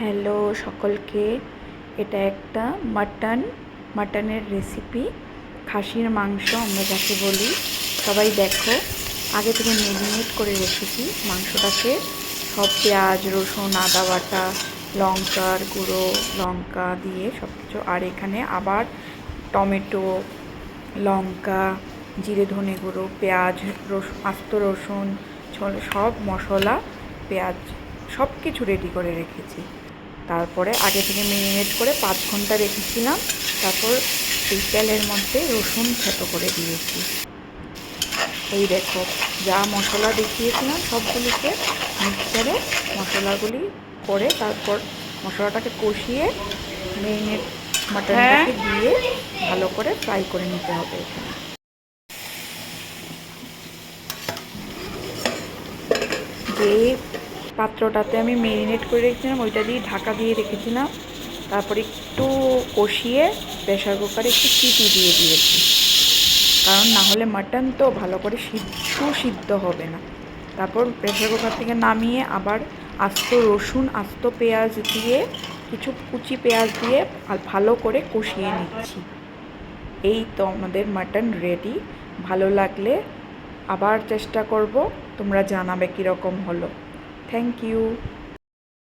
Hello সকলকে, এটা একটা মাটনের রেসিপি। খাসির মাংস আমরা যাকে বলি। সবাই দেখো, আগে থেকে ম্যারিনেট করে রেখেছি মাংসটাকে। সব পেঁয়াজ, রসুন, আদা বাটা, লঙ্কার গুঁড়ো, লঙ্কা দিয়ে সব কিছু। আর এখানে আবার টমেটো, লঙ্কা, জিরে ধনে গুঁড়ো, পেঁয়াজ, আস্ত রসুন, সব মশলা, পেঁয়াজ সব কিছু রেডি করে রেখেছি। তারপরে আগে থেকে ম্যারিনেট করে 5 ঘন্টা রেখেছিলাম। তারপর এই তেলের মধ্যে রসুন থেতো করে দিয়েছি। এই দেখো, যা মশলা দেখিয়েছিলাম সবগুলিকে মিক্সারে মশলাগুলি করে তারপর মশলাটাকে কষিয়ে ম্যারিনেট মাটনটাকে দিয়ে ভালো করে ফ্রাই করে নিতে হবে। এখানে যে পাত্রটাতে আমি ম্যারিনেট করে রেখেছিলাম ওইটা দিয়ে ঢাকা দিয়ে রেখেছিলাম। তারপরে একটু কষিয়ে প্রেশার কুকারে একটু সিটি দিয়ে দিয়েছি, কারণ না হলে মাটন তো ভালো করে সুসিদ্ধ হবে না। তারপর প্রেশার কুকার থেকে নামিয়ে আবার আস্ত রসুন, আস্ত পেঁয়াজ দিয়ে, কিছু কুচি পেঁয়াজ দিয়ে আর ভালো করে কষিয়ে নিচ্ছি। এই তো আমাদের মাটন রেডি। ভালো লাগলে আবার চেষ্টা করব, তোমরা জানাবে কীরকম হলো। Thank you.